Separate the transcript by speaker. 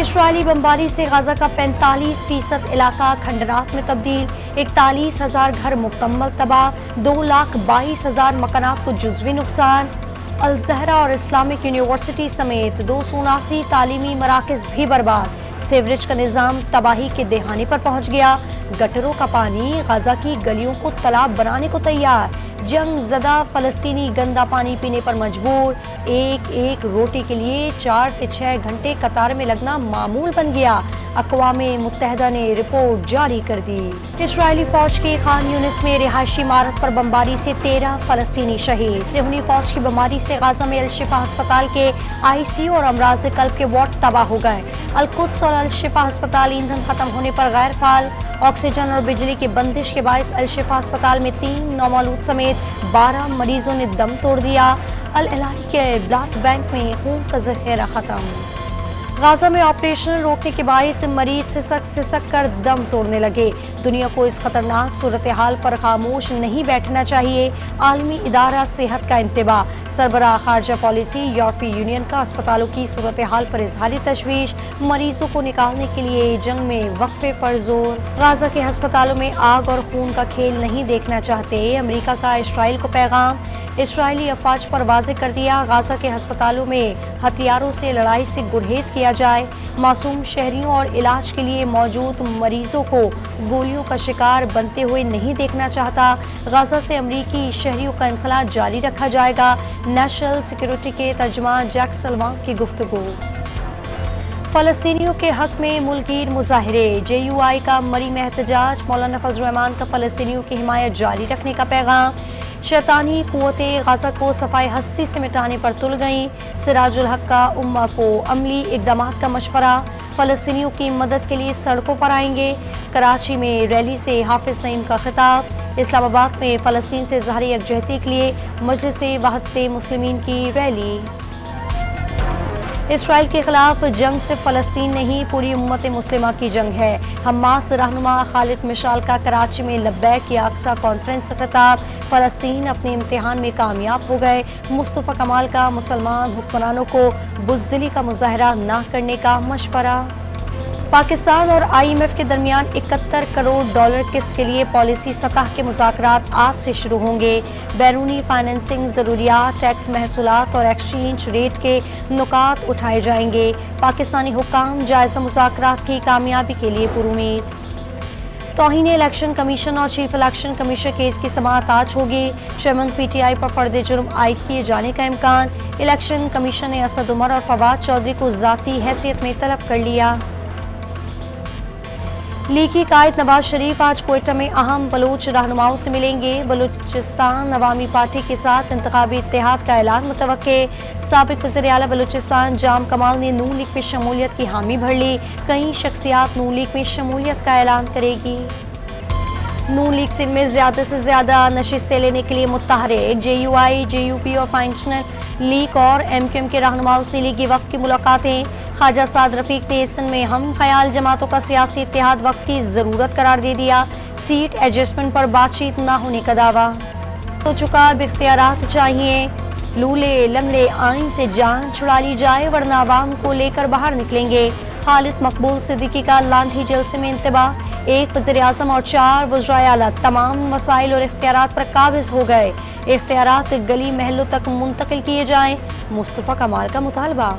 Speaker 1: اسرائیلی بمباری سے غزہ کا 45% علاقہ کھنڈرات میں تبدیل، 41,000 گھر مکمل تباہ، 2,22,000 مکانات کو جزوی نقصان۔ الزہرا اور اسلامک یونیورسٹی سمیت 279 تعلیمی مراکز بھی برباد، سیوریج کا نظام تباہی کے دہانے پر پہنچ گیا، گٹروں کا پانی غزہ کی گلیوں کو تالاب بنانے کو تیار، جنگ زدہ فلسطینی گندا پانی پینے پر مجبور، ایک روٹی کے لیے 4 سے 6 گھنٹے قطار میں لگنا معمول بن گیا، اقوام متحدہ نے رپورٹ جاری کر دی۔ اسرائیلی فوج کی خان یونس میں رہائشی عمارت پر بمباری سے 13 فلسطینی شہید، صہیونی فوج کی بمباری سے غزہ میں الشفا ہسپتال کے ICU اور امراض قلب کے وارڈ تباہ ہو گئے، القدس اور الشفا ہسپتال ایندھن ختم ہونے پر غیر فعال، آکسیجن اور بجلی کی بندش کے باعث الشفا ہسپتال میں 3 نومولود سمیت 12 مریضوں نے دم توڑ دیا، الہلالی کے بلڈ بینک میں خون کا ذخیرہ ختم۔ غزہ میں آپریشن روکنے کے باعث مریض سسک کر دم توڑنے لگے، دنیا کو اس خطرناک صورتحال پر خاموش نہیں بیٹھنا چاہیے، عالمی ادارہ صحت کا انتباہ، سربراہ خارجہ پالیسی یورپی یونین کا اسپتالوں کی صورتحال پر اظہار تشویش، مریضوں کو نکالنے کے لیے جنگ میں وقفے پر زور، غزہ کے ہسپتالوں میں آگ اور خون کا کھیل نہیں دیکھنا چاہتے، امریکہ کا اسرائیل کو پیغام، اسرائیلی افواج پر واضح کر دیا غزہ کے ہسپتالوں میں ہتھیاروں سے لڑائی سے گریز کیا جائے، معصوم شہریوں اور علاج کے لیے موجود مریضوں کو گولیوں کا شکار بنتے ہوئے نہیں دیکھنا چاہتا، غزہ سے امریکی شہریوں کا انخلاء جاری رکھا جائے گا، نیشنل سیکیورٹی کے ترجمان جیک سلوان کی گفتگو۔ فلسطینیوں کے حق میں ملک گیر مظاہرے، JUI کا مری میں احتجاج، مولانا فضل الرحمان کا فلسطینیوں کی حمایت جاری رکھنے کا پیغام، شیطانی قوتیں غزہ کو صفائی ہستی سے مٹانے پر تل گئیں، سراج الحق کا امہ کو عملی اقدامات کا مشورہ، فلسطینیوں کی مدد کے لیے سڑکوں پر آئیں گے، کراچی میں ریلی سے حافظ نعیم کا خطاب، اسلام آباد میں فلسطین سے اظہار یکجہتی کے لیے مجلس وحدت مسلمین کی ریلی۔ اسرائیل کے خلاف جنگ صرف فلسطین نہیں، پوری امت مسلمہ کی جنگ ہے، حماس رہنما خالد مشعل کا کراچی میں لبیک اقصی کانفرنس سے خطاب، فلسطین اپنے امتحان میں کامیاب ہو گئے، مصطفیٰ کمال کا مسلمان حکمرانوں کو بزدلی کا مظاہرہ نہ کرنے کا مشورہ۔ پاکستان اور IMF کے درمیان 71 کروڑ ڈالر قسط کے لیے پالیسی سطح کے مذاکرات آج سے شروع ہوں گے، بیرونی فائنینسنگ ضروریات، ٹیکس محصولات اور ایکسچینج ریٹ کے نکات اٹھائے جائیں گے، پاکستانی حکام جائزہ مذاکرات کی کامیابی کے لیے پرامید۔ توہین الیکشن کمیشن اور چیف الیکشن کمیشن کیس کی سماعت آج ہوگی، چیئرمین PTI پر فرد جرم عائد کیے جانے کا امکان، الیکشن کمیشن نے اسد عمر اور فواد چودھری کو ذاتی حیثیت میں طلب کر لیا۔ لیگی قائد نواز شریف آج کوئٹہ میں اہم بلوچ رہنماؤں سے ملیں گے، بلوچستان عوامی پارٹی کے ساتھ انتخابی اتحاد کا اعلان متوقع، سابق وزیر اعلیٰ بلوچستان جام کمال نے نون لیگ میں شمولیت کی حامی بھر لی، کئی شخصیات نون لیگ میں شمولیت کا اعلان کرے گی۔ نون لیگ سندھ میں زیادہ سے زیادہ نشستیں لینے کے لیے متحرک، JUI، JUP اور فائنینشل لیگ اور MQM کے رہنماؤں سے لیگی وفد کی ملاقاتیں، خواجہ سعد رفیق نے سندھ میں ہم خیال جماعتوں کا سیاسی اتحاد وقت کی ضرورت قرار دے دیا، سیٹ ایڈجسٹمنٹ پر بات چیت نہ ہونے کا دعویٰ۔ ہو چکا اب اختیارات چاہیے، لولے لنگڑے آئین سے جان چھڑا لی جائے ورنہ عوام کو لے کر باہر نکلیں گے، خالد مقبول صدیقی کا لانڈھی جلسے میں انتباہ، ایک وزیر اعظم اور 4 وزرائے اعلیٰ تمام مسائل اور اختیارات پر قابض ہو گئے، اختیارات گلی محلوں تک منتقل کیے جائیں، مصطفیٰ کمال کا مطالبہ۔